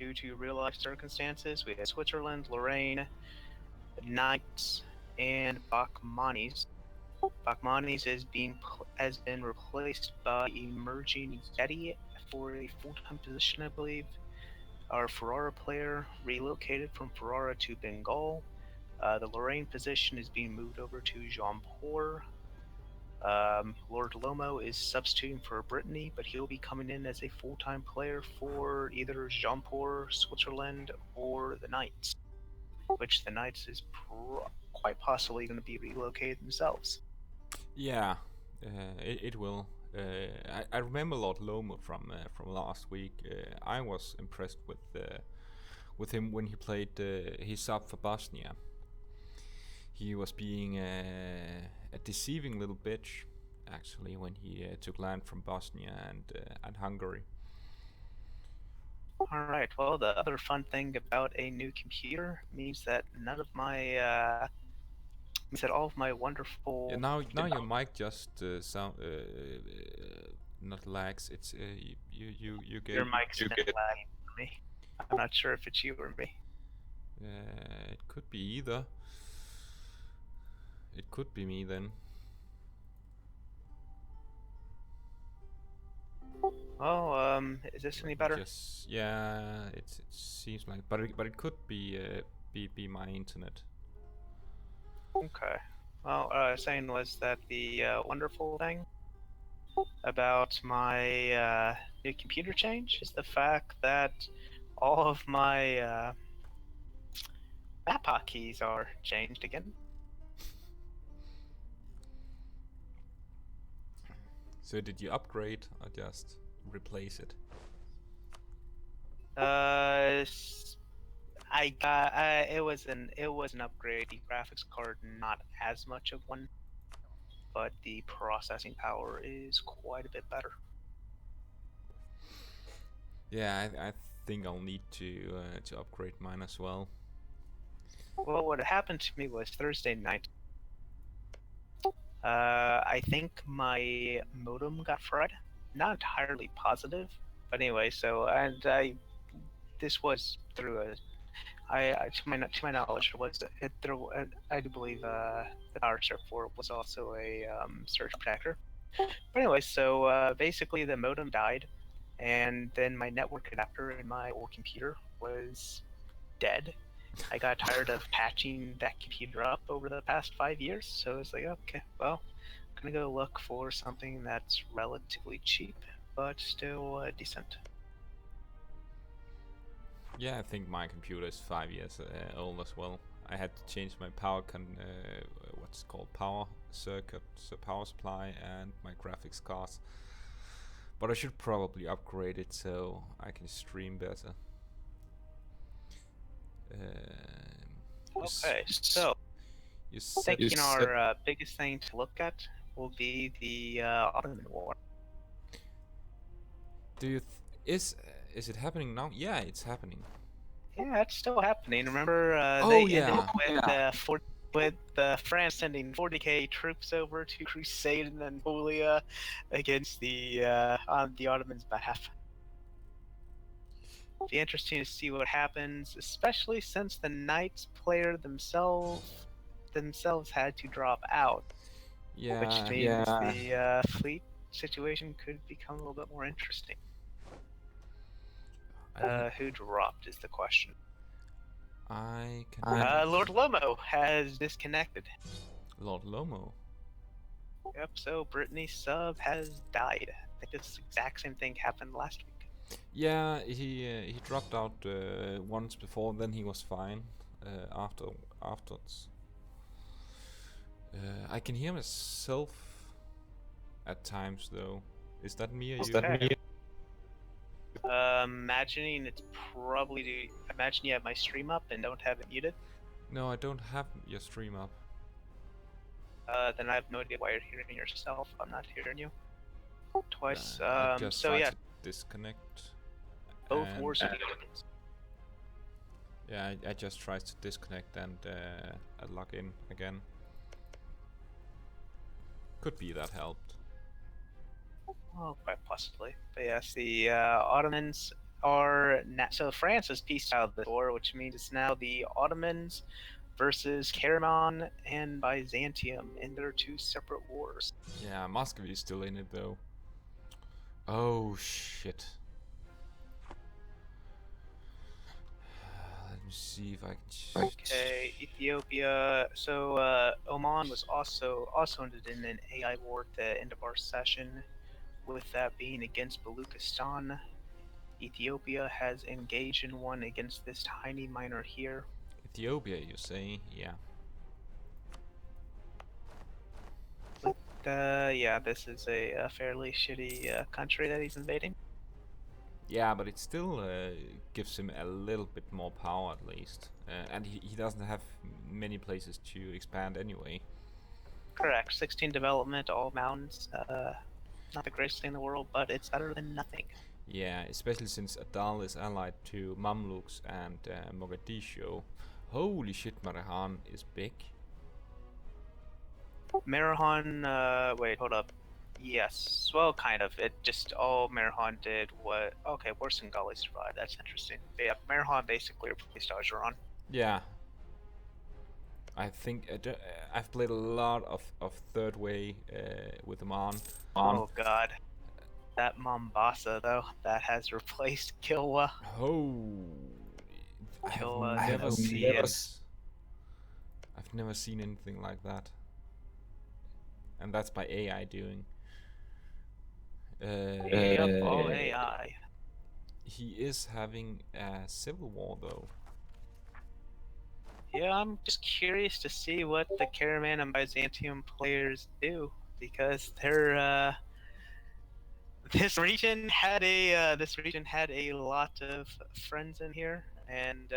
due to real life circumstances. We have Switzerland, Lorraine, Knights, and Bachmanis. Bachmanis has been replaced by emerging Yeti for a full-time position, I believe. Our Ferrara player relocated from Ferrara to Bengal. The Lorraine position is being moved over to Jampur. Lord Lomo is substituting for Brittany, but he'll be coming in as a full-time player for either Jampur, Switzerland, or the Knights, which the Knights is quite possibly going to be relocated themselves. Yeah, it will. I remember Lord Lomo from last week. I was impressed with him when he played his sub for Bosnia. He was being a deceiving little bitch, actually, when he took land from Bosnia and Hungary. Alright, well, the other fun thing about a new computer means that none of my, means that all of my wonderful... Yeah, now your mic just sound not lags. It's you get Your mic's been lagging for me. I'm not sure if it's you or me. It could be either. It could be me then. Oh, is this any better? Just yeah, it seems like, but it could be my internet. Okay. Well, saying was that the wonderful thing about my new computer change is the fact that all of my map hotkeys are changed again. So did you upgrade or just replace it? I got it was an upgrade. The graphics card not as much of one, but the processing power is quite a bit better. Yeah, I think I'll need to upgrade mine as well. Well, what happened to me was Thursday night. I think my modem got fried. Not entirely positive, but anyway. So, this was through a, to my knowledge, it was through. I do believe the power strip for it was also a surge protector. But anyway, so basically the modem died, and then my network adapter in my old computer was dead. I got tired of patching that computer up over the past 5 years, so it's like, okay, well, I'm gonna go look for something that's relatively cheap, but still decent. Yeah, I think my computer is 5 years old as well. I had to change my what's called power circuit, so power supply, and my graphics cards. But I should probably upgrade it so I can stream better. Okay, so thinking our biggest thing to look at will be the Ottoman War. Do you is it happening now? Yeah, it's happening. Yeah, it's still happening. Remember, with France sending 40k troops over to crusade in Anatolia against on the Ottomans' behalf. It'll be interesting to see what happens, especially since the Knights player themselves had to drop out. Yeah, which means the fleet situation could become a little bit more interesting. Who dropped is the question. I can. Lord Lomo has disconnected. Lord Lomo. Yep, so Brittany's sub has died. I think this exact same thing happened last week. Yeah, he dropped out once before, then he was fine afterwards. I can hear myself at times though. Is that me or you? Imagining it's probably imagine you have my stream up and don't have it muted. No, I don't have your stream up. Then I have no idea why you're hearing yourself. I'm not hearing you. Twice. I just so tried yeah. to disconnect. Both wars are good. Yeah, I just tried to disconnect and log in again. Could be that helped. Oh, quite possibly. But yes, the Ottomans so France has pieced out of the war, which means it's now the Ottomans versus Karaman and Byzantium in their two separate wars. Yeah, Muscovy is still in it though. Oh shit. Let me see if I can. Okay, Ethiopia. So Oman was also ended in an AI war at the end of our session, with that being against Baluchistan. Ethiopia has engaged in one against this tiny minor here. Ethiopia, you say? Yeah. Yeah, this is a fairly shitty country that he's invading. Yeah, but it still gives him a little bit more power at least. And he doesn't have many places to expand anyway. Correct. 16 development, all mountains. Not the greatest thing in the world, but it's better than nothing. Yeah, especially since Adal is allied to Mamluks and Mogadishu. Holy shit, Marahan is big. Marahan, wait, hold up. Yes, well, kind of. It just, all Marahan did was, okay, worse than Gali survived. That's interesting. But yeah, Marahan basically replaced Ajuran. Yeah. I think I've played a lot of third way with Oman. Oh god. That Mombasa, though, that has replaced Kilwa. Oh, I've never seen anything like that, and that's by AI doing. Yep, all AI. He is having a civil war though. Yeah, I'm just curious to see what the Caravan and Byzantium players do, because they're this region had a lot of friends in here, and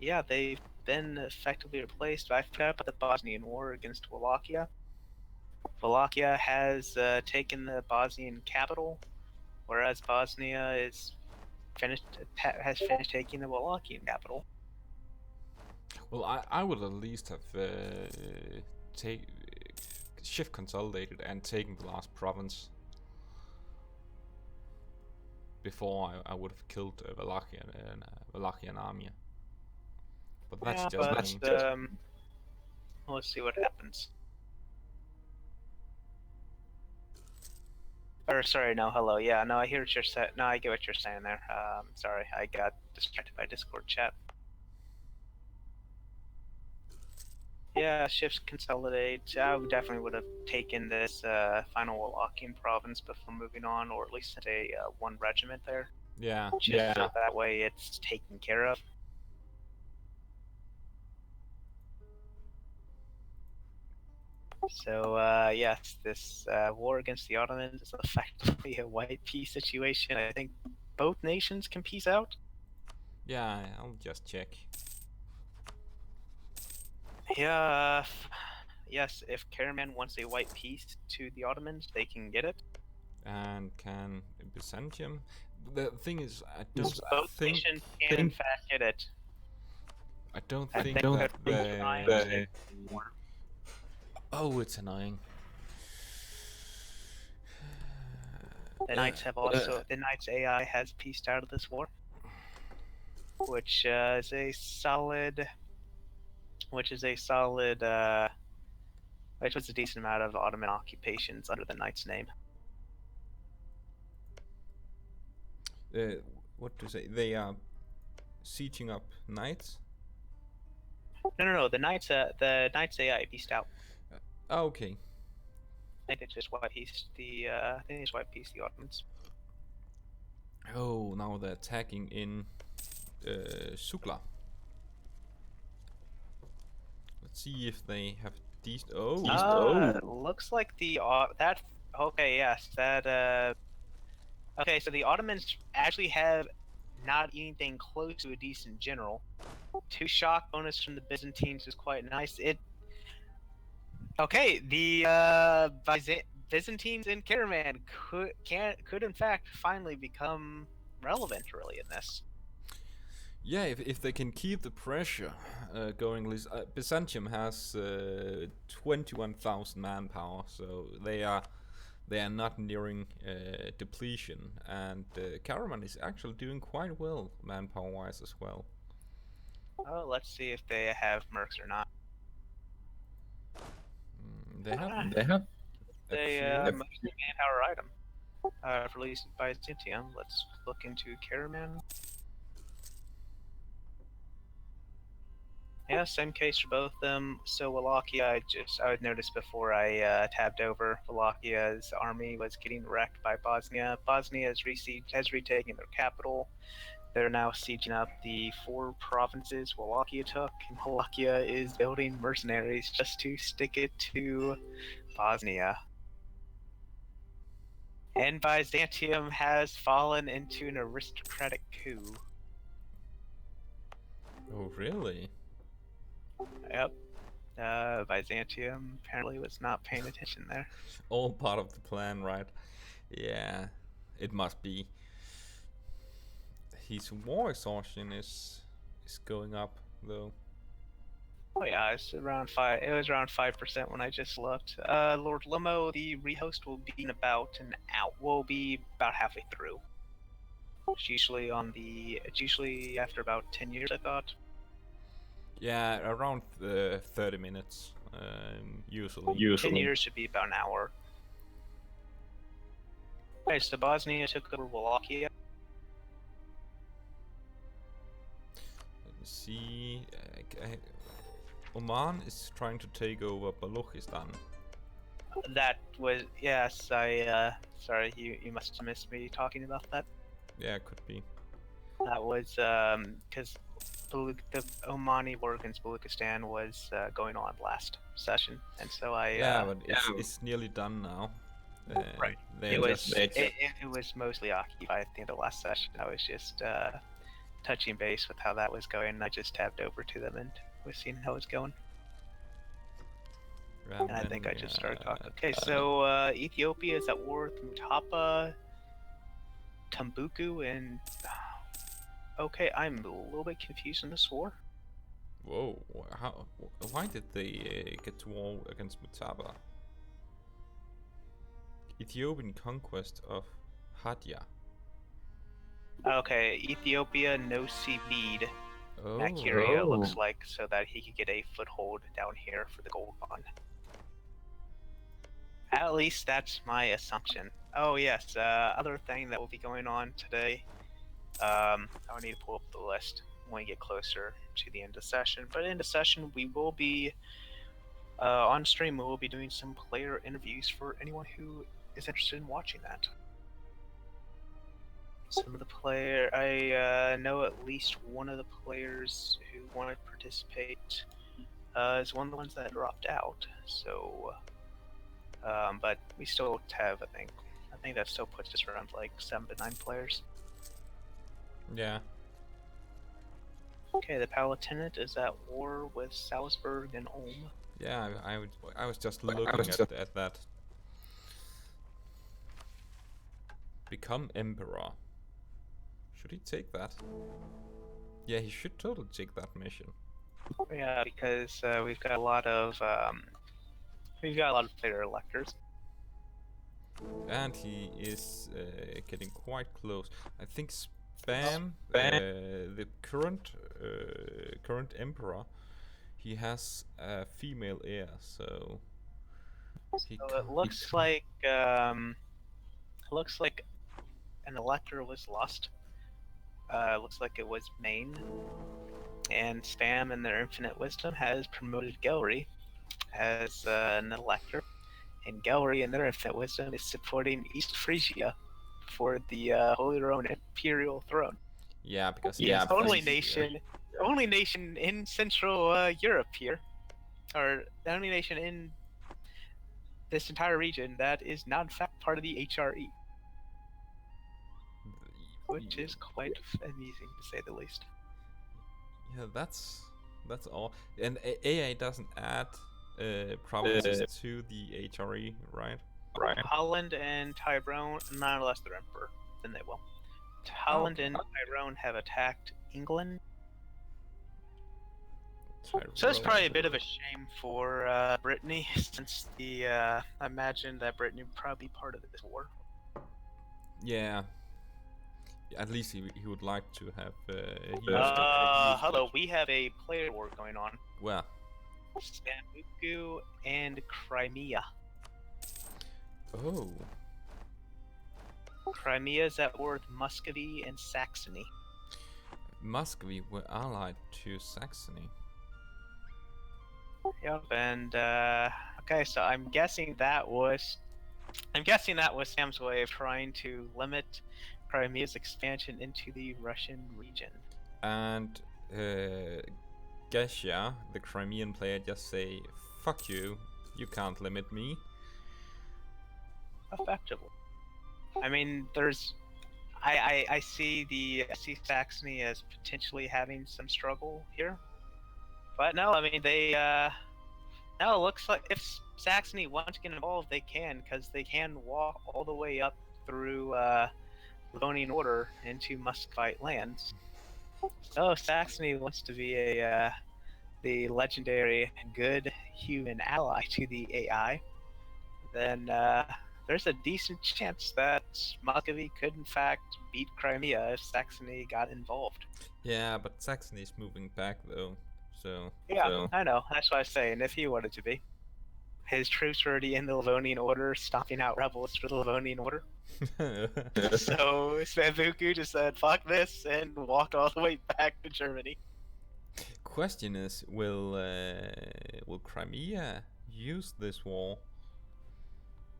yeah, they've been effectively replaced. I forgot about the Bosnian War against Wallachia. Wallachia has taken the Bosnian capital, whereas Bosnia has finished taking the Wallachian capital. Well, I would at least have shift consolidated and taken the last province before I would have killed Wallachian army. But that's just me. Let's see what happens. Or sorry, no, hello. Yeah, no, I hear what you're saying. No, I get what you're saying there. Sorry, I got distracted by Discord chat. Yeah, shifts consolidate. I definitely would have taken this final Wallachian province before moving on, or at least sent a one regiment there. Yeah. Just so that way it's taken care of. So yes, this war against the Ottomans is effectively a white peace situation. I think both nations can peace out. Yeah, I'll just check. Yeah, yes, if Karaman wants a white peace to the Ottomans, they can get it. And can Byzantium? The thing is, I don't both think nations can in fact get it. I don't I think think that the oh, it's annoying. The Knights have also the Knights AI has pieced out of this war, which is a solid, which was a decent amount of Ottoman occupations under the Knights name. What to say? They are sieging up knights. No. The Knights AI pieced out. Okay. I think it's just white piece the Ottomans. Oh, now they're attacking in Sukla. Let's see if they have these. Looks like the that. Okay, yes, that. Okay, so the Ottomans actually have not anything close to a decent general. 2 shock bonus from the Byzantines is quite nice. Okay, the Byzantines in Caraman could in fact finally become relevant really in this. Yeah, if they can keep the pressure going, Byzantium has 21,000 manpower, so they are they are not nearing depletion, and Caraman is actually doing quite well manpower-wise as well. Oh, let's see if they have mercs or not. They have a They few. mostly manpower item. Released by Byzantium. Let's look into Caraman. Yeah, same case for both of them. So Wallachia, I would notice before I tabbed over, Wallachia's army was getting wrecked by Bosnia. Bosnia has retaken their capital. They're now sieging up the 4 provinces Wallachia took, and Wallachia is building mercenaries just to stick it to Bosnia. And Byzantium has fallen into an aristocratic coup. Oh, really? Yep. Byzantium apparently was not paying attention there. All part of the plan, right? Yeah, it must be. His war exhaustion is going up though. Oh yeah, it's around 5. It was around 5% when I just looked. Lord Limo, the rehost will be in about an out. Will be about halfway through. It's usually It's usually after about 10 years, I thought. Yeah, around 30 minutes usually. 10 years should be about an hour. Okay, so Bosnia took over Wallachia. Let me see. Oman is trying to take over Balochistan. That was yes. Sorry, you must have missed me talking about that. Yeah, could be. That was because the Omani war against Baluchistan was going on last session, and so but it's nearly done now. Right. It was mostly occupied at the end of last session. I was just touching base with how that was going, and I just tabbed over to them and was seeing how it's going. And I think I just started talking. Okay, so Ethiopia is at war with Mutapa, Tumbuku, and okay, I'm a little bit confused in this war. Whoa! Why did they get to war against Mutaba? Ethiopian conquest of Hadia. Okay, Ethiopia no Bead. Macuria looks like so that he could get a foothold down here for the gold bond. At least that's my assumption. Oh yes, other thing that will be going on today. I need to pull up the list when we get closer to the end of session. But in the session, we will be on stream. We will be doing some player interviews for anyone who is interested in watching that. Some of the I know at least one of the players who want to participate is one of the ones that dropped out. So, but we still have, I think that still puts us around like 7 to 9 players. Yeah. Okay, the Palatinate is at war with Salzburg and Ulm. Yeah, I was just looking at that. Become Emperor. Should he take that? Yeah, he should totally take that mission. Yeah, because we've got a lot of player electors. And he is getting quite close. I think Spam, the current emperor, he has a female heir, so. It looks like an elector was lost. Looks like it was Maine, and Spam, in their infinite wisdom, has promoted Gelry as an elector, and Gelry, in their infinite wisdom, is supporting East Frisia for the Holy Roman Imperial throne. Yeah, because only nation in Central Europe here, or the only nation in this entire region that is not in fact part of the HRE. Which is quite amusing, to say the least. Yeah, that's all. And AA doesn't add provinces to the HRE, right? Holland and Tyrone, not unless they're emperor, then they will. Holland and Tyrone have attacked England. So it's probably a bit of a shame for Brittany, since I imagine that Brittany would probably be part of this war. Yeah. At least he would like to have hello, we have a player war going on. Well. Sambuku and Crimea. Oh. Crimea is at war with Muscovy and Saxony. Muscovy were allied to Saxony. Yep, and okay, so I'm guessing that was Sam's way of trying to limit Crimea's expansion into the Russian region. And Gesha, the Crimean player, just say, "Fuck you! You can't limit me." Effectively. I mean, I see Saxony as potentially having some struggle here, but no, I mean no, it looks like if Saxony wants to get involved, they can, because they can walk all the way up through Livonian Order into Muscovite lands. So Saxony wants to be the legendary good human ally to the AI. Then there's a decent chance that Muscovy could in fact beat Crimea if Saxony got involved. Yeah, but Saxony's moving back though, so... Yeah, I know, that's what I was saying, if he wanted to be. His troops were already in the Livonian Order, stomping out rebels for the Livonian Order. So Sambuku just said, fuck this, and walked all the way back to Germany. Question is, will Crimea use this war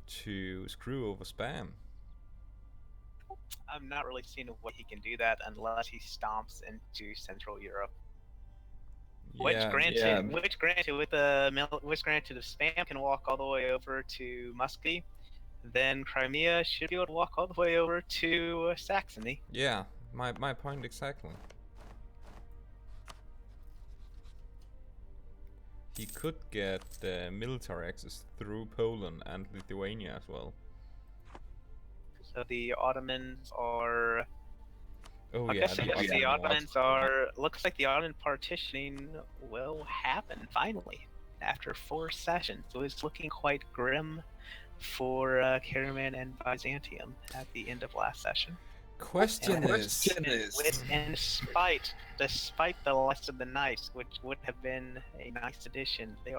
to screw over Spam? I'm not really seeing a way he can do that unless he stomps into Central Europe. Which granted, if Spam can walk all the way over to Muscovy, then Crimea should be able to walk all the way over to Saxony. Yeah, my point exactly. He could get military access through Poland and Lithuania as well. So the Ottomans are... Oh okay, yeah, so the Ottomans are... Looks like the Ottoman partitioning will happen, finally. After 4 sessions. So it's looking quite grim for Karaman and Byzantium at the end of last session. Question is, despite the loss of the Knights, which would have been a nice addition, they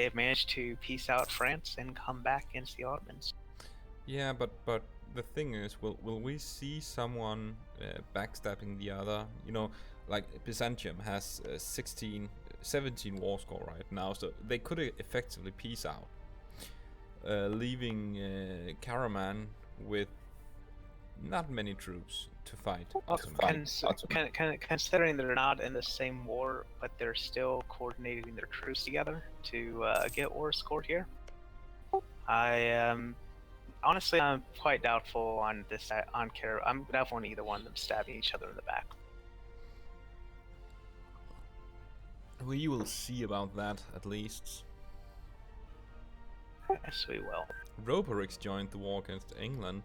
have managed to peace out France and come back against the Ottomans. Yeah, but the thing is, will we see someone backstabbing the other? You know, like Byzantium has 17 war score right now, so they could effectively peace out, leaving Karaman with not many troops to fight. Considering they're not in the same war, but they're still coordinating their troops together to get war scored here, honestly, I'm quite doubtful on this. I'm doubtful on either one of them stabbing each other in the back. We will see about that, at least. Yes, we will. Roberix joined the war against England.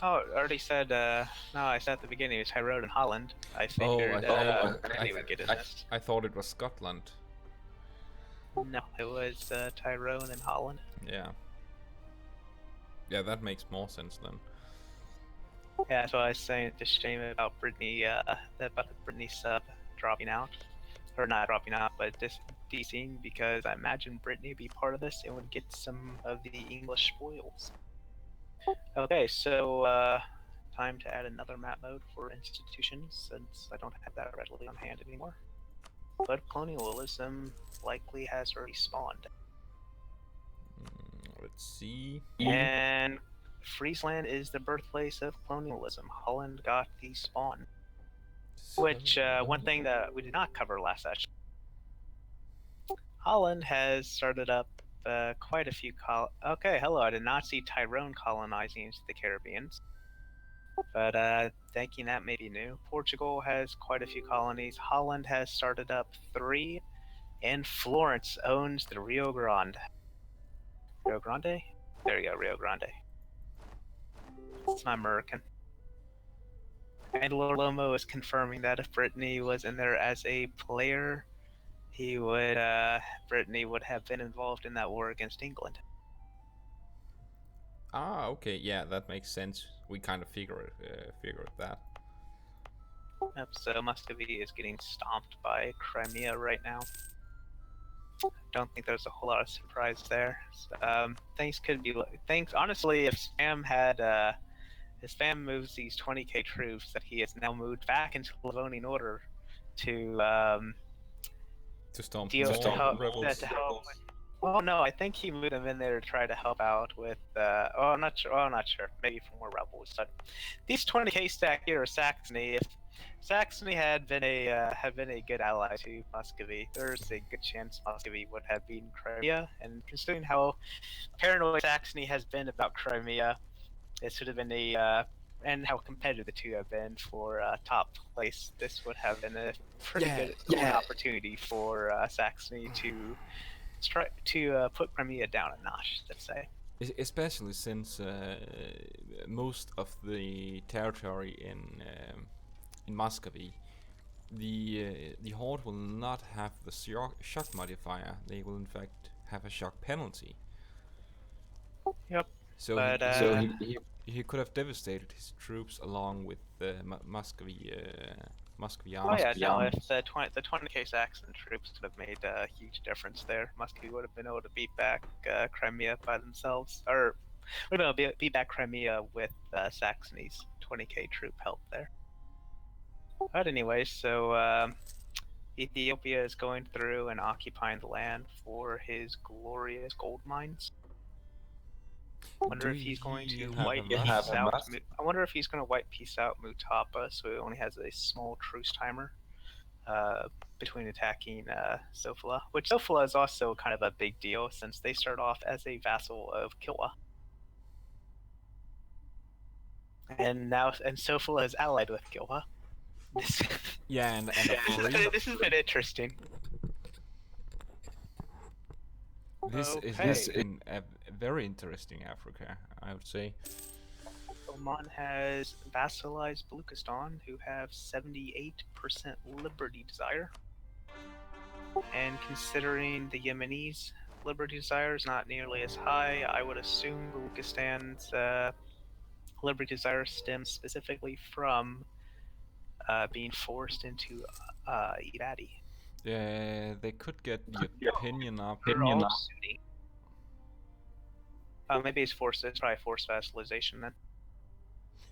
Oh, I already said, no, I said at the beginning it was Tyrone and Holland. I figured Brittany would get in this. I thought it was Scotland. No, it was Tyrone and Holland. Yeah. Yeah, that makes more sense then. Yeah, that's what I was saying. It's a shame about Brittany, about the Brittany sub dropping out. Or not dropping out, but just DCing, because I imagine Brittany would be part of this and would get some of the English spoils. Okay, so time to add another map mode for institutions, since I don't have that readily on hand anymore. But colonialism likely has already spawned. Let's see. And Friesland is the birthplace of colonialism. Holland got the spawn. Which, one thing that we did not cover last session. Holland has started up quite a few okay, hello, I did not see Tyrone colonizing into the Caribbean. But thinking that may be new. Portugal has quite a few colonies. Holland has started up 3. And Florence owns the Rio Grande. Rio Grande? There you go, Rio Grande. It's not American. And Lord Lomo is confirming that if Brittany was in there as a player, Brittany would have been involved in that war against England. Ah, okay, yeah, that makes sense. We kind of figured that. Yep, so Muscovy is getting stomped by Crimea right now. Don't think there's a whole lot of surprise there. Things could be honestly, if Spam moves these 20k troops that he has now moved back into Livonian Order to Stomp deal more to help, rebels. to help. Well, no, I think he moved them in there to try to help out with. I'm not sure. I'm not sure. Maybe for more rebels. But these 20k stack here are Saxony. If Saxony had been a good ally to Muscovy, there's a good chance Muscovy would have beaten Crimea. And considering how paranoid Saxony has been about Crimea, this would have been and how competitive the two have been for top place. This would have been a pretty good opportunity for Saxony to try to put Crimea down a notch, let's say. Especially since most of the territory in Muscovy, the Horde will not have the shock modifier. They will in fact have a shock penalty. Yep. So but, he could have devastated his troops along with the Muscovy Muscovy Oh army. yeah, no. If the 20k Saxon troops could have made a huge difference there, Muscovy would have been able to beat back Crimea by themselves, or beat back Crimea with Saxony's 20k troop help there. But anyway, so Ethiopia is going through and occupying the land for his glorious gold mines. I wonder if he's going to wipe peace out. I wonder if he's going to wipe peace out Mutapa, so he only has a small truce timer between attacking Sofala. Which Sofala is also kind of a big deal since they start off as a vassal of Kilwa. And Sofala is allied with Kilwa. Yeah, and this has been interesting. This has been a very interesting Africa, I would say. Oman has vassalized Baluchistan, who have 78% liberty desire. And considering the Yemenis' liberty desire is not nearly as high, I would assume Baluchistan's liberty desire stems specifically from being forced into Iradi. Yeah, they could get the opinion up. Sunni. Maybe it's probably forced vassalization then.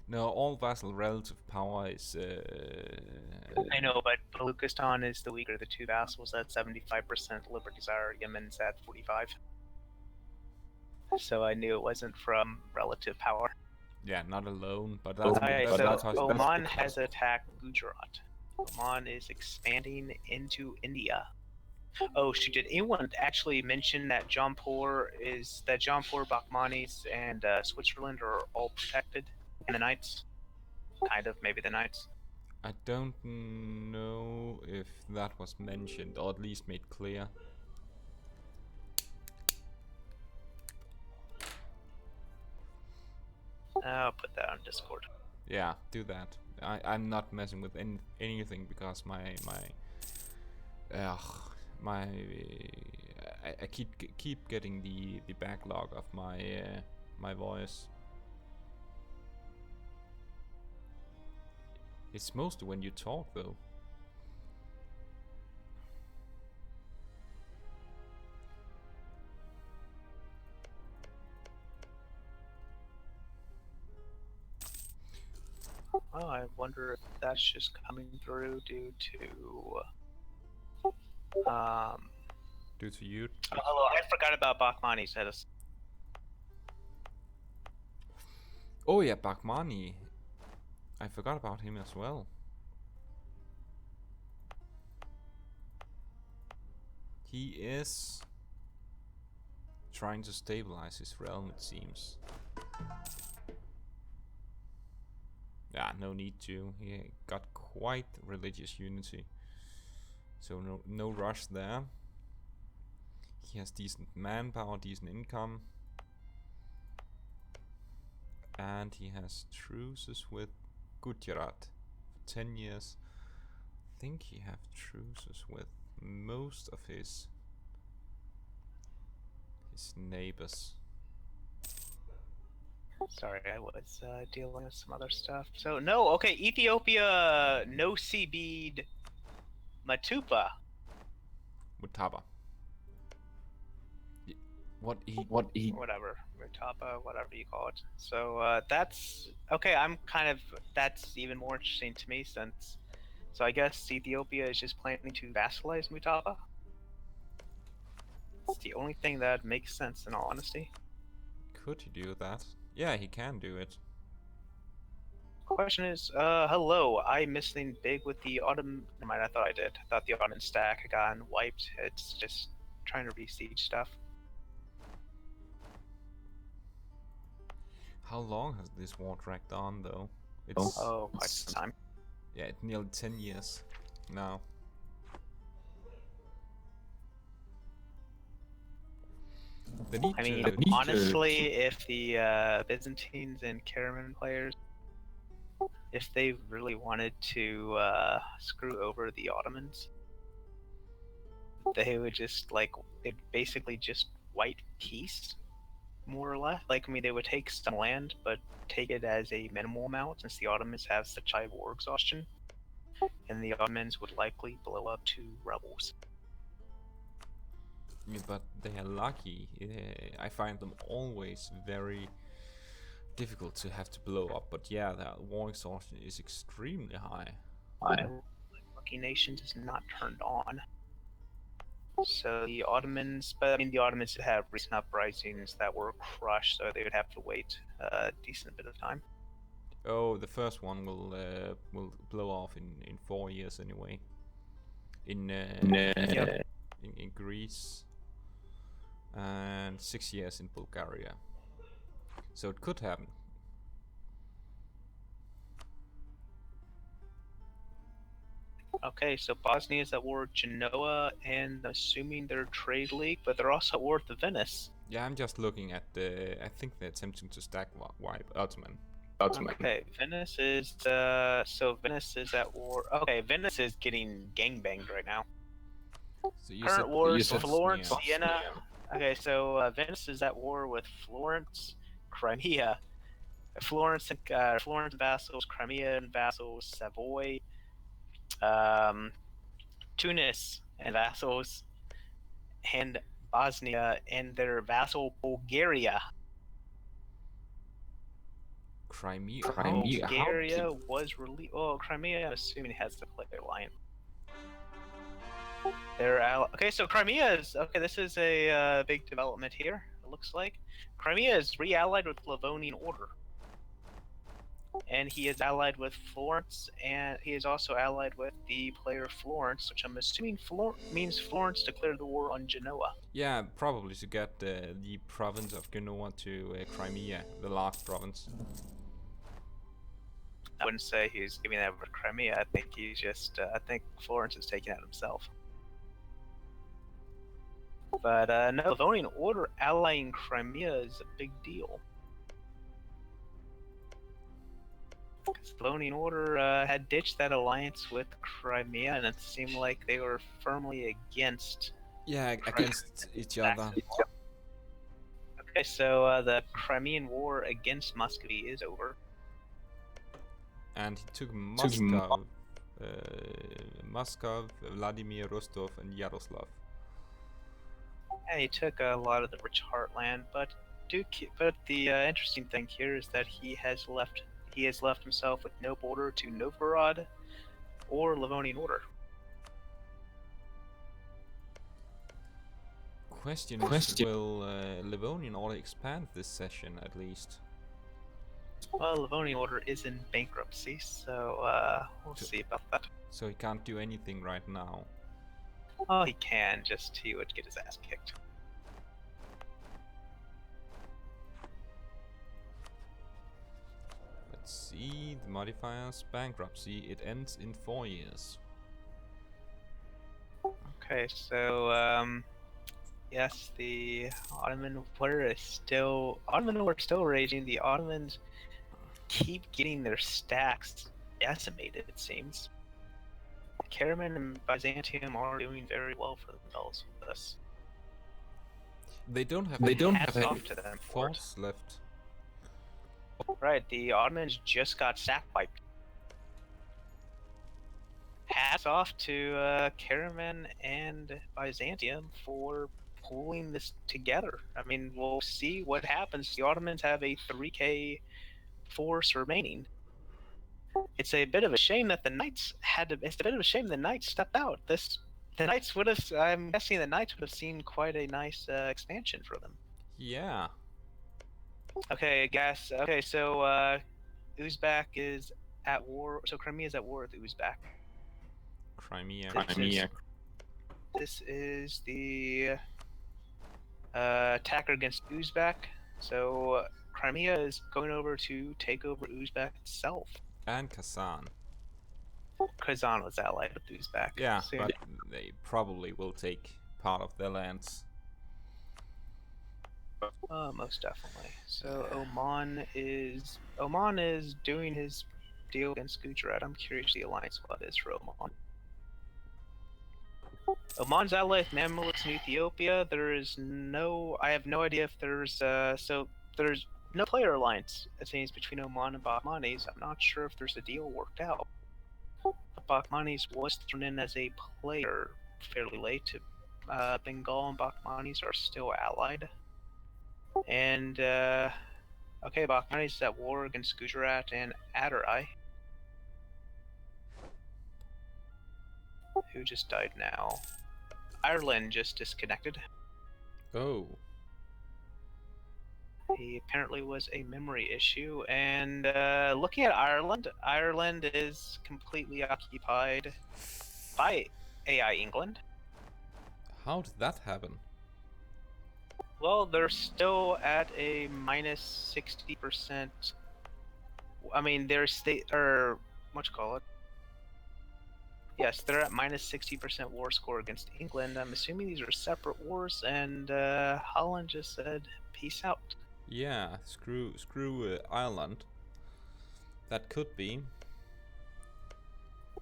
No, all vassal relative power is. I know, but Baluchistan is the weaker of the two vassals at 75% liberty desire. Yemen's at 45. So I knew it wasn't from relative power. Yeah, not alone, but that's Oman has attacked Gujarat. Oman is expanding into India. Oh shoot! Did anyone actually mention that Jampur, Bakhmanis, and Switzerland are all protected in the Knights? Kind of, maybe the Knights. I don't know if that was mentioned, or at least made clear. I'll put that on Discord. Yeah, do that. I'm not messing with anything because I keep getting the backlog of my voice. It's mostly when you talk though. Oh, I wonder if that's just coming through due to you. Oh, hello, I forgot about Bakhmani status. Oh yeah, Bakhmani. I forgot about him as well. He is trying to stabilize his realm, it seems. Yeah, no need to. He got quite religious unity. So no rush there. He has decent manpower, decent income. And he has truces with Gujarat. 10 years. I think he have truces with most of his neighbors. Sorry, I was dealing with some other stuff. So no, okay, Ethiopia, no Seabeed, Matupa. Mutaba. What he? Whatever, Mutapa, whatever you call it. So that's okay. That's even more interesting to me since. So I guess Ethiopia is just planning to vassalize Mutapa. It's the only thing that makes sense, in all honesty. Could he do that? Yeah, he can do it. Question is, hello, I missed something big with the Ottoman. Never mind, I thought I did. I thought the Ottoman stack had gotten wiped. It's just trying to re-siege stuff. How long has this war dragged on, though? It's quite some time. Yeah, it's nearly 10 years now. I mean, honestly, if the Byzantines and Karaman players, if they really wanted to screw over the Ottomans, they would just they'd basically just white peace, more or less. Like, I mean, they would take some land, but take it as a minimal amount, since the Ottomans have such high war exhaustion, and the Ottomans would likely blow up to rebels. Yeah, but they are lucky. I find them always very difficult to have to blow up. But yeah, the war exhaustion is extremely high. Lucky nations is not turned on. So the Ottomans, but I mean, the Ottomans did have recent uprisings that were crushed, so they would have to wait a decent bit of time. Oh, the first one will blow off in 4 years anyway. In Greece, and 6 years in Bulgaria. So it could happen. Okay, so Bosnia is at war with Genoa, and assuming they're trade league, but they're also at war with Venice. Yeah, I'm just looking at the. I think they're attempting to stack wipe Ottoman. Okay, Venice is so Venice is at war. Okay, Venice is getting gangbanged right now. So you Current wars: Florence, Bosnia. Siena. Okay, so Venice is at war with Florence, Crimea, Florence and vassals, Crimea and vassals, Savoy, Tunis and vassals, and Bosnia and their vassal Bulgaria. Crimea. Bulgaria was released. Oh, Crimea, I'm assuming, has the player alliance. Okay, so Crimea is okay. This is a big development here. It looks like Crimea is re-allied with Livonian Order, and he is allied with Florence, and he is also allied with the player Florence, which I'm assuming means Florence declared the war on Genoa. Yeah, probably to get the province of Genoa to Crimea, the last province. I wouldn't say he's giving that over to Crimea. I think he's just. I think Florence is taking it himself. But no, Livonian Order allying Crimea is a big deal. Because the Livonian Order had ditched that alliance with Crimea, and it seemed like they were firmly against. Yeah, against each other. Okay, so the Crimean War against Muscovy is over. And he took Moscow, Vladimir, Rostov, and Yaroslav. Yeah, he took a lot of the rich heartland, but the interesting thing here is that he has left himself with no border to Novgorod or Livonian Order. Question is, will Livonian Order expand this session at least? Well, Livonian Order is in bankruptcy, so we'll see about that. So he can't do anything right now. Oh, he can, just he would get his ass kicked. Let's see, the modifiers, bankruptcy, it ends in 4 years. Okay, so yes, the Ottoman War is still raging. The Ottomans keep getting their stacks decimated, it seems. Karaman and Byzantium are doing very well for themselves with this. They don't have Hats off to them for it. force left. Right, the Ottomans just got sack wiped. Hats off to Karaman and Byzantium for pulling this together. I mean, we'll see what happens. The Ottomans have a 3K force remaining. It's a bit of a shame that the Knights had to. It's a bit of a shame the Knights stepped out. The Knights would have. I'm guessing the Knights would have seen quite a nice expansion for them. Yeah. Okay, I guess. Okay, so Uzbek is at war. So Crimea is at war with Uzbek. Crimea. This is the attacker against Uzbek. So Crimea is going over to take over Uzbek itself. And Kazan. Kazan was allied with Uzbek. Yeah, so, but they probably will take part of their lands. most definitely. So Oman is doing his deal against Gujarat. I'm curious the alliance what is for Oman. Oman's allied with Mamluks in Ethiopia. I have no idea if there's there's no player alliance, it seems, between Oman and Bakhmanis. I'm not sure if there's a deal worked out. But Bakhmanis was thrown in as a player fairly late. Bengal and Bakhmanis are still allied. And okay, Bakhmanis is at war against Gujarat and Adurai. Who just died now? Ireland just disconnected. Oh. He apparently was a memory issue. And looking at Ireland, Ireland is completely occupied by AI England. How did that happen? Well, they're still at a minus 60%. I mean, what you call it? Yes, they're at minus 60% war score against England. I'm assuming these are separate wars, and Holland just said, peace out. Yeah, screw Ireland. That could be.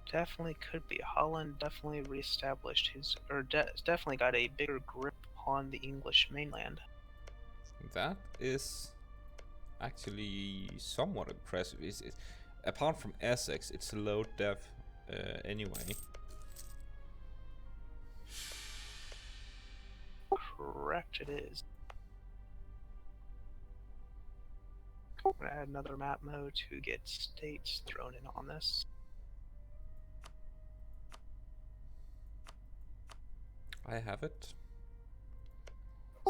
Definitely could be. Holland definitely reestablished definitely got a bigger grip on the English mainland. That is actually somewhat impressive. Apart from Essex, it's a low dev anyway. Correct, it is. I'm gonna add another map mode to get states thrown in on this. I have it.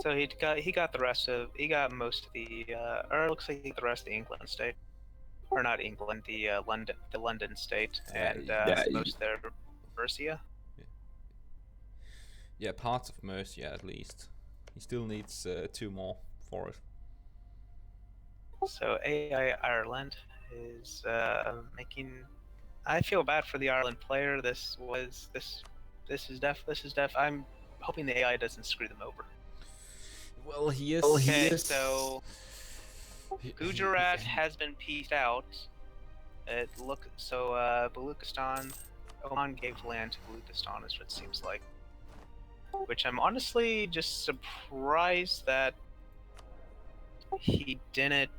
So he got most of the or it looks like he got the rest of the England state, or not England, the London state, and most of their Mercia. Yeah, parts of Mercia at least. He still needs 2 more for it. So AI Ireland is making. I feel bad for the Ireland player. This is def. I'm hoping the AI doesn't screw them over. Well, he is. Okay, so Gujarat has been pieced out. Baluchistan, Oman gave land to Baluchistan, is what it seems like. Which I'm honestly just surprised that he didn't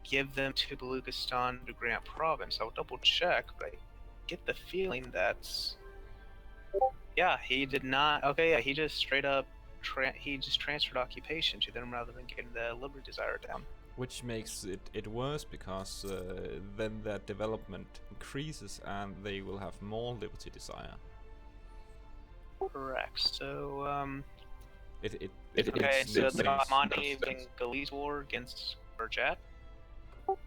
give them to Baluchistan to Grant Province. I'll double check, but I get the feeling that's. Yeah, he did not. Okay, yeah, he just straight up. He just transferred occupation to them rather than getting the liberty desire down. Which makes it worse because then their development increases and they will have more liberty desire. Correct. So Okay, so the Bakhmani Bengalese war against Burjat,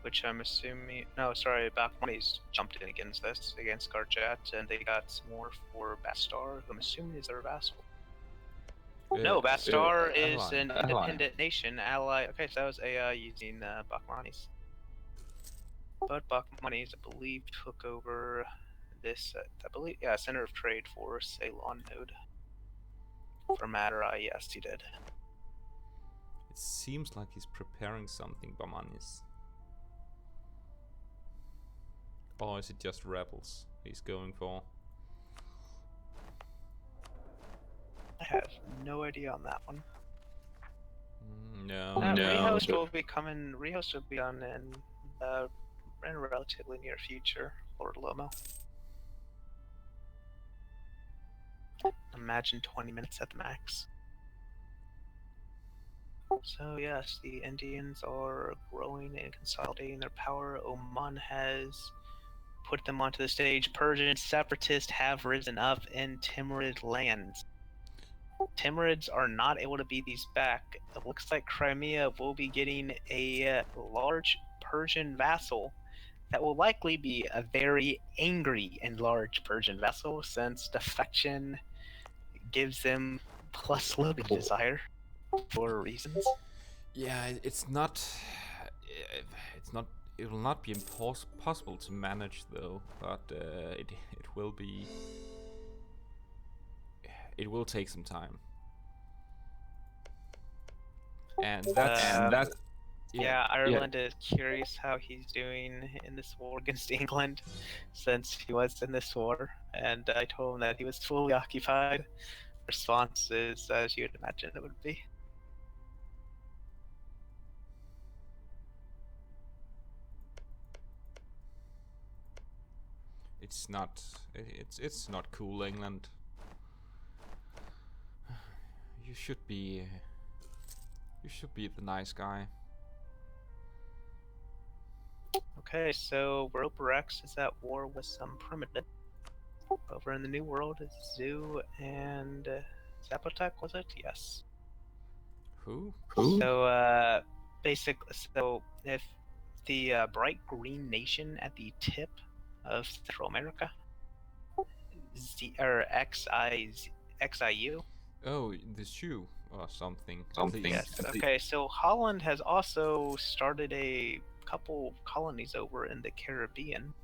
which I'm assuming. No, sorry, Bakhmanis jumped in against Garjat, and they got some more for Bastar, who I'm assuming is their vassal. No, Bastar is an independent nation ally. Okay, so that was AI using Bakhmanis. But Bakhmanis, I believe, took over this, center of trade for Ceylon node. For Madurai, yes, he did. It seems like he's preparing something, Bamanis. Or is it just rebels he's going for? I have no idea on that one. No. Rehost will be coming. Rehost will be on in a relatively near future, Lord Lomo. Imagine 20 minutes at the max. So yes, the Indians are growing and consolidating their power. Oman has put them onto the stage. Persian separatists have risen up in Timurid lands. Timurids are not able to beat these back. It looks like Crimea will be getting a large Persian vassal that will likely be a very angry and large Persian vassal, since defection gives them plus living desire for reasons. Yeah, it's not. It's not. It will not be possible to manage though, but it will be. It will take some time. And that's yeah, Ireland is curious how he's doing in this war against England, since he was in this war, and I told him that he was fully occupied. Response is as you'd imagine it would be. it's not. It's not cool, England. You should be. You should be the nice guy. Okay, so Roper X is at war with some primitive. Over in the New World is Zoo and Zapotec, was it? Yes. Who? So, basically, so if the bright green nation at the tip of Central America, XIU. Oh, the shoe or something. Yes. Okay, so Holland has also started a couple colonies over in the Caribbean,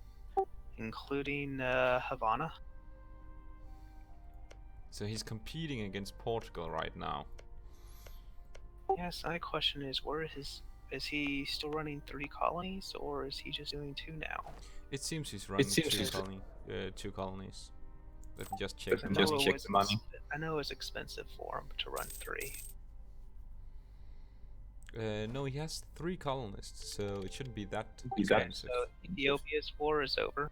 including Havana. So he's competing against Portugal right now. Yes, my question is, is he still running 3 colonies, or is he just doing 2 now? It seems he's running two colonies. Let me just check. the money. I know it's expensive for him to run 3. No, he has 3 colonists, so it shouldn't be that expensive. So Ethiopia's war is over.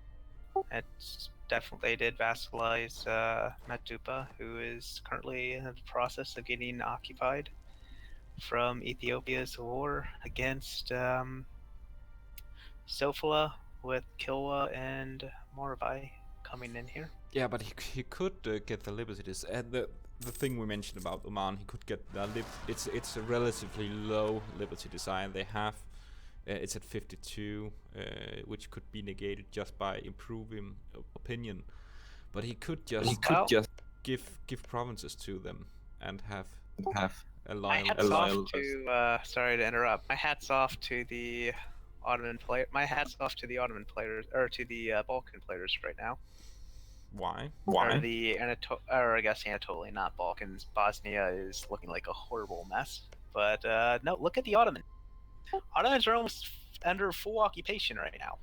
It's definitely, they did vassalize Matupa, who is currently in the process of getting occupied from Ethiopia's war against Sofala, with Kilwa and Morabai coming in here. Yeah, but he could get the liberties. And the thing we mentioned about Oman, he could get the it's a relatively low liberty desire they have. It's at 52, which could be negated just by improving opinion. But he could just give provinces to them and have a loyal. Sorry to interrupt. My hat's off to the Ottoman player. My hat's off to the Ottoman players, or to the Balkan players right now. Why? Or I guess Anatolia, not Balkans. Bosnia is looking like a horrible mess. But no, look at the Ottoman. Ottomans are almost under full occupation right now.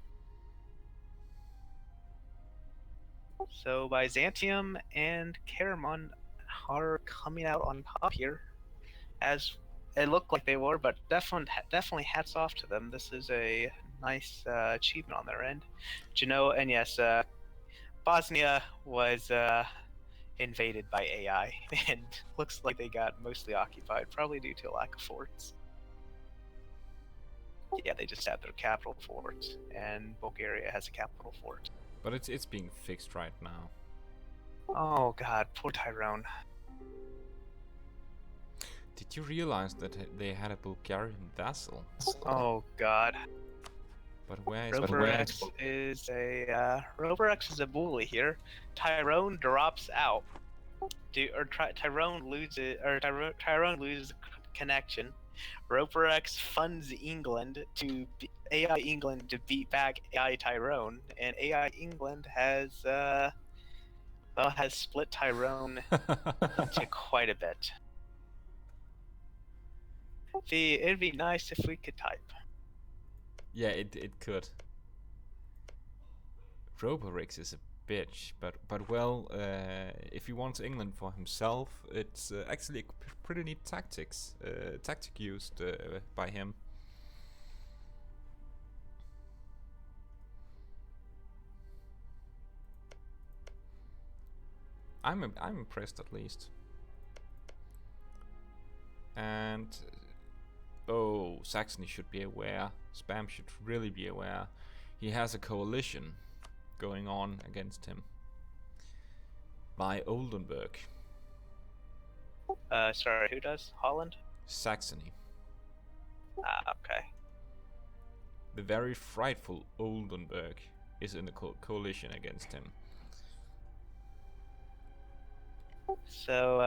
So Byzantium and Karaman are coming out on top here, as it looked like they were, but definitely hats off to them. This is a nice achievement on their end. And yes, Bosnia was invaded by AI, and looks like they got mostly occupied, probably due to a lack of forts. Yeah, they just had their capital fort, and Bulgaria has a capital fort. But it's being fixed right now. Oh god, poor Tyrone. Did you realize that they had a Bulgarian vassal? Oh god. But where is Roper X is a bully here. Tyrone drops out. Tyrone loses connection. Roper X funds AI England to beat back AI Tyrone, and AI England has split Tyrone into quite a bit. It'd be nice if we could type. Yeah, it could. Roborix is a bitch, but well, if he wants England for himself, it's actually a pretty neat tactic used by him. I'm impressed at least. And oh, Saxony should be aware. Spam should really be aware. He has a coalition going on against him by Oldenburg. Sorry, who does? Holland? Saxony. Ah, okay. The very frightful Oldenburg is in the coalition against him. So,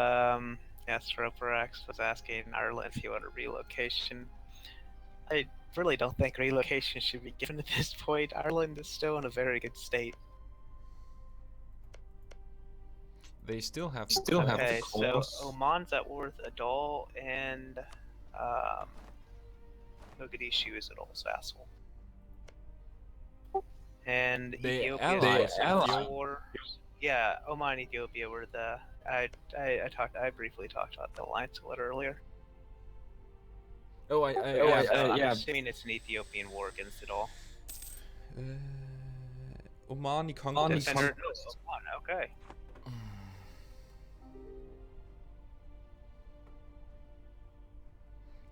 yes, Roporax was asking Ireland if he wanted relocation. I really don't think relocation should be given at this point. Ireland is still in a very good state. They still have Okay, so Oman's at war with Adal, and Mogadishu is Adal's vassal. And Ethiopia is at war. Yeah, Oman and Ethiopia were the. I briefly talked about the alliance a little earlier. I'm assuming it's an Ethiopian war against it all. Omani conquest. Oman, okay.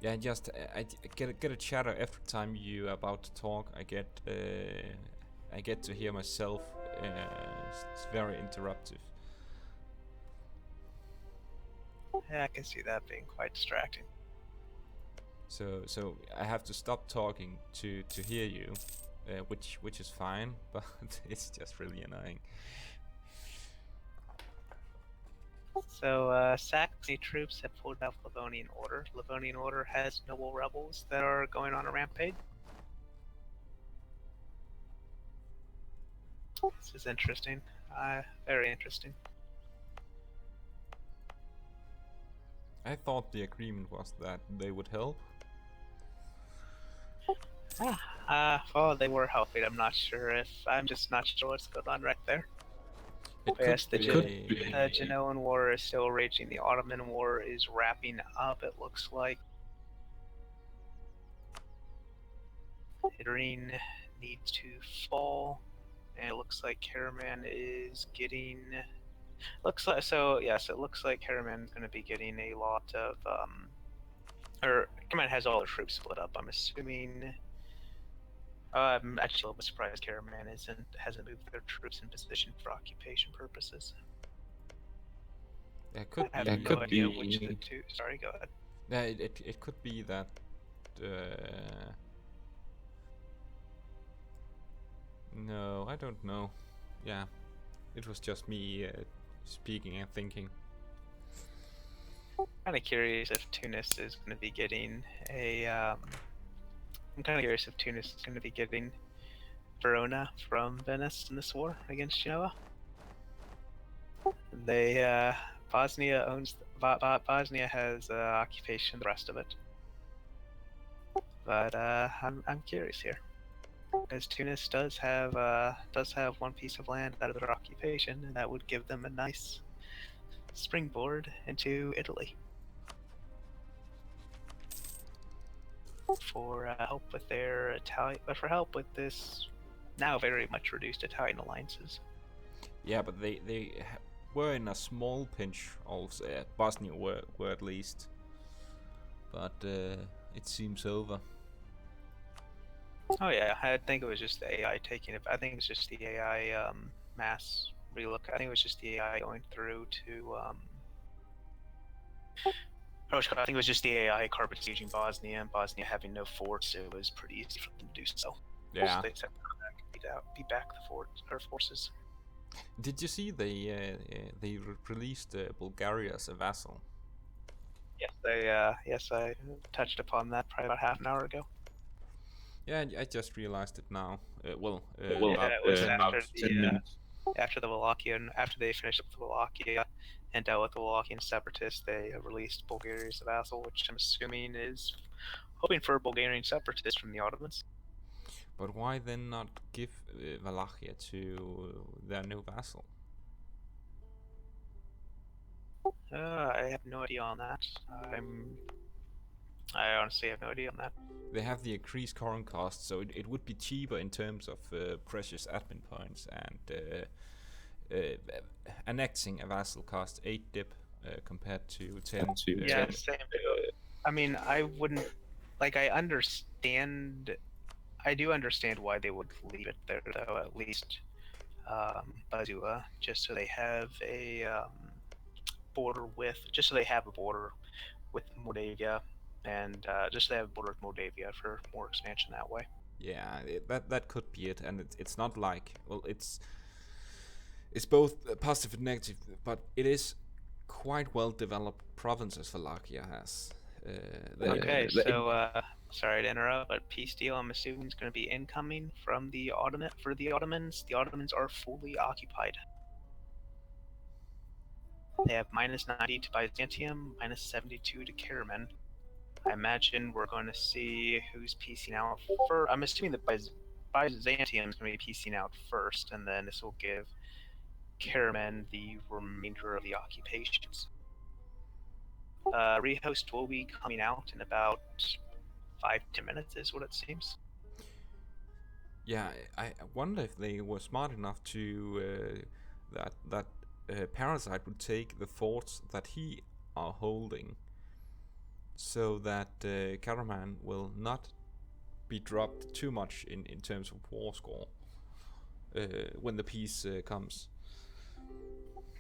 Yeah, just I get a chatter every time you about to talk. I get to hear myself. It's very interruptive. Yeah, I can see that being quite distracting. So I have to stop talking to hear you, which is fine, but it's just really annoying. So Saxony troops have pulled out Livonian Order. Livonian Order has noble rebels that are going on a rampage. This is interesting. Very interesting. I thought the agreement was that they would help. Well, they were helping. I'm just not sure what's going on right there. Yes, the Genoan War is still raging. The Ottoman War is wrapping up, it looks like. Irene needs to fall, and it looks like Karaman is getting. It looks like Karaman is going to be getting a lot of. Or Karaman has all their troops split up. I'm assuming. I'm actually a little bit surprised Karaman hasn't moved their troops in position for occupation purposes. It could I have no idea which of the two. Sorry, go ahead. Yeah, it could be that. No, I don't know. Yeah, it was just me speaking and thinking. I'm kind of curious if Tunis is going to be getting a. I'm kind of curious if Tunis is going to be getting Verona from Venice in this war against Genoa. Bosnia owns. Bosnia has occupation the rest of it. But I'm curious here, because Tunis does have one piece of land out of their occupation, and that would give them a nice springboard into Italy. For help with this now very much reduced Italian alliances. Yeah, but they were in a small pinch of Bosnia were at least, but it seems over. Oh yeah, I think it was just the AI taking it. I think it's just the AI mass relook. I think it was just the AI going through to. I think it was just the AI carpet sieging Bosnia, and Bosnia having no forts. It was pretty easy for them to do so. Yeah. So they said beat back the forces. Did you see they released Bulgaria as a vassal? Yes, I touched upon that probably about half an hour ago. Yeah, I just realized it now. It was after they finished up the Wallachia and dealt with the Wallachian separatists, they released Bulgaria as a vassal, which I'm assuming is hoping for Bulgarian separatists from the Ottomans. But why then not give Wallachia to their new vassal? I have no idea on that. I honestly have no idea on that. They have the increased current cost, so it would be cheaper in terms of precious admin points, and annexing a vassal costs 8 dip compared to 10. Yeah, same. I mean, I wouldn't like. I do understand why they would leave it there, though. At least Bazua, just so they have a border with, just so they have a border with Moldavia, and just so they have a border with Moldavia for more expansion that way. Yeah, that could be it, and it's not like, well, it's both positive and negative, but it is quite well developed provinces Wallachia has. Okay, so sorry to interrupt, but peace deal I'm assuming is going to be incoming from the Ottomans. The Ottomans are fully occupied. They have -90 to Byzantium, -72 to Karaman. I imagine we're going to see who's piecing out first. I'm assuming that Byzantium is going to be piecing out first, and then this will give Karaman the remainder of the occupations. Rehost will be coming out in about 5-10 minutes, is what it seems. Yeah, I wonder if they were smart enough to that Parasite would take the forts that he are holding, so that Karaman will not be dropped too much in terms of war score when the peace comes.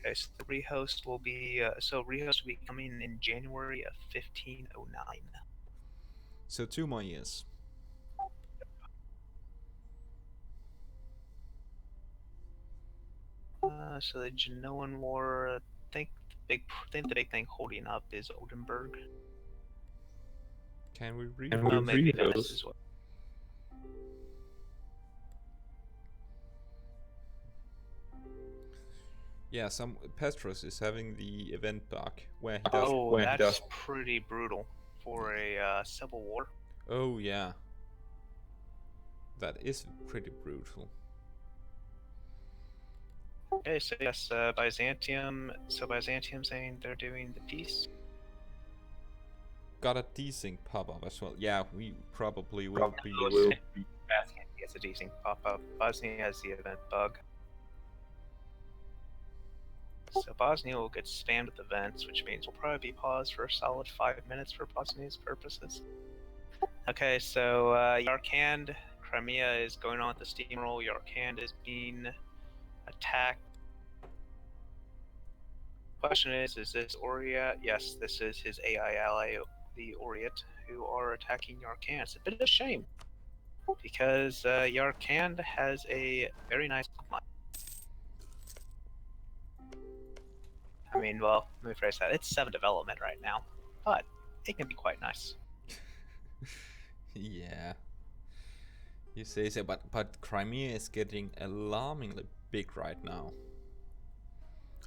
Okay, so the rehost will be coming in January of 1509. So 2 more years. So the Genoan War, I think the big thing holding up is Oldenburg. Can we read? Oh, maybe Venice as well. Yeah, some Petros is having the event bug where he does. Oh, that's pretty brutal for a civil war. Oh yeah, that is pretty brutal. Okay, so yes, Byzantium. So Byzantium saying they're doing the peace. Got a desync pop up as well. Yeah, we probably will be. Bosnia has a desync pop up. Bosnia has the event bug. So Bosnia will get spammed with events, which means we'll probably be paused for a solid 5 minutes for Bosnia's purposes. Okay, so Yarkand, Crimea is going on with the steamroll. Yarkand is being attacked. Question is this Oriat? Yes, this is his AI ally, the Oriat, who are attacking Yarkand. It's a bit of a shame, because Yarkand has a very nice mine. I mean, well, let me phrase that. It's 7 development right now, but it can be quite nice. Yeah, you say so, but Crimea is getting alarmingly big right now.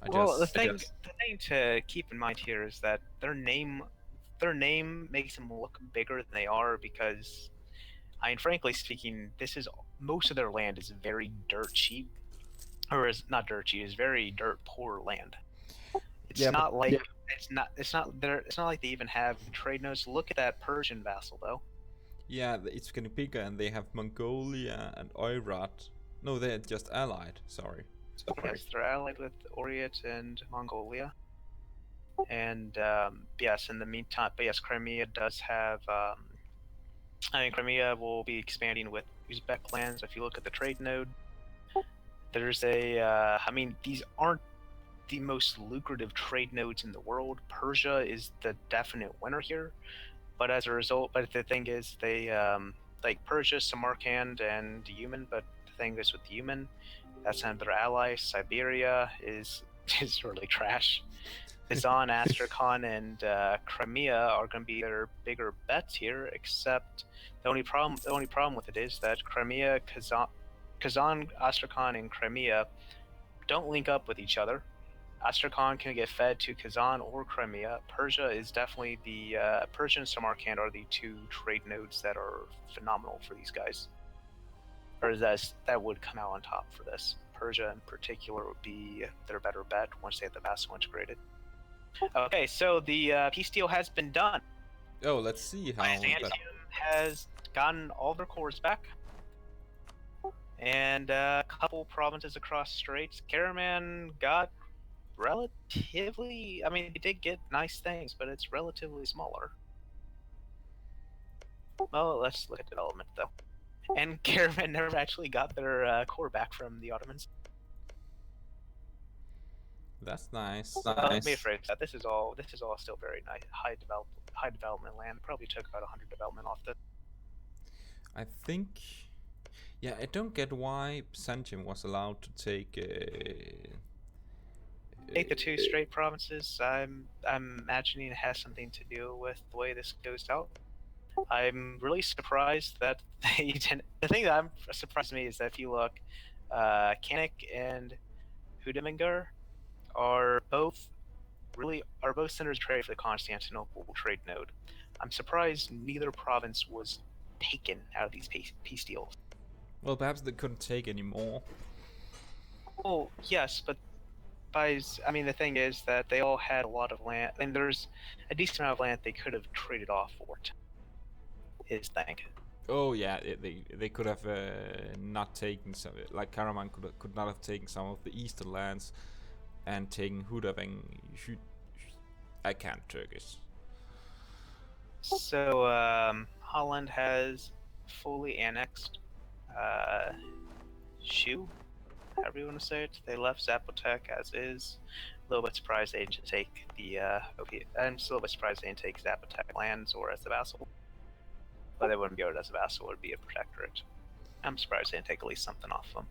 The thing to keep in mind here is that their name makes them look bigger than they are, because, I mean, frankly speaking, most of their land is very dirt cheap, or is not dirt cheap, is very dirt poor land. It's not like they even have trade nodes. Look at that Persian vassal, though. Yeah, it's getting bigger, and they have Mongolia and Oirat. No, they're just allied. Sorry. Yes, they're allied with Oriat and Mongolia. And yes, in the meantime, but yes, Crimea does have. Crimea will be expanding with Uzbek lands. If you look at the trade node, there's a. These aren't the most lucrative trade nodes in the world. Persia is the definite winner here, but as a result, the thing is, they like Persia, Samarkand, and Yumen. But the thing is with Yumen, that's another ally. Siberia is really trash. Kazan, Astrakhan, and Crimea are going to be their bigger bets here. Except the only problem with it is that Crimea, Kazan, Astrakhan, and Crimea don't link up with each other. Astrakhan can get fed to Kazan or Crimea. Persia is definitely Persia and Samarkand are the 2 trade nodes that are phenomenal for these guys. or that would come out on top for this. Persia in particular would be their better bet once they have the vassal integrated. Okay, so the peace deal has been done. Oh, let's see how Byzantium has gotten all their cores back, and a couple provinces across straits. Caraman got relatively. I mean, they did get nice things, but it's relatively smaller. Well, let's look at development though. And Caravan never actually got their core back from the Ottomans. That's nice. Let me rephrase that. This is all still very nice, high development land. Probably took about 100 development off this. I think. Yeah, I don't get why Byzantium was allowed to take. Take the two straight provinces. I'm imagining it has something to do with the way this goes out. I'm really surprised that they didn't. The thing that I'm surprised to me is that if you look, Kanik and Hudamingar are both centers of trade for the Constantinople trade node. I'm surprised neither province was taken out of these peace deals. Well, perhaps they couldn't take any more. Oh yes, but the thing is that they all had a lot of land, and there's a decent amount of land they could have traded off for it. His thing. Oh yeah, they could have not taken some. Like Karaman could not have taken some of the eastern lands, and taken Hudaveng. I can't Turkish. So Holland has fully annexed Shu, however you want to say it. They left Zapotec as is. A little bit surprised they didn't take the I'm still a little bit surprised they didn't take Zapotec lands or as a vassal. But they wouldn't be owed as a vassal, it would be a protectorate. I'm surprised they didn't take at least something off them.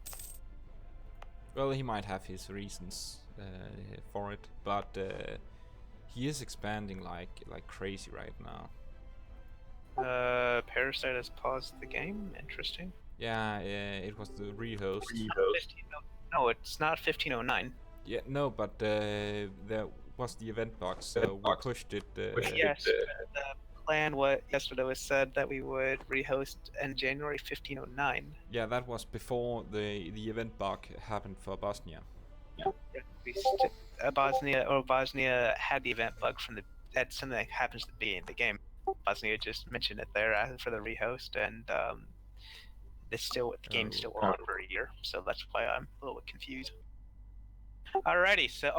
Well, he might have his reasons for it, but he is expanding like crazy right now. Parasite has paused the game. Interesting. Yeah, it was the rehost. No, it's not 1509. Yeah, no, but there was the event box, so we pushed it. Yes, the plan yesterday was said that we would rehost in January 1509. Yeah, that was before the event bug happened for Bosnia. Yeah, Bosnia had the event bug from that's something that happens to be in the game. Bosnia just mentioned it there for the rehost, and the game's still on for a year, so that's why I'm a little bit confused. Alrighty, so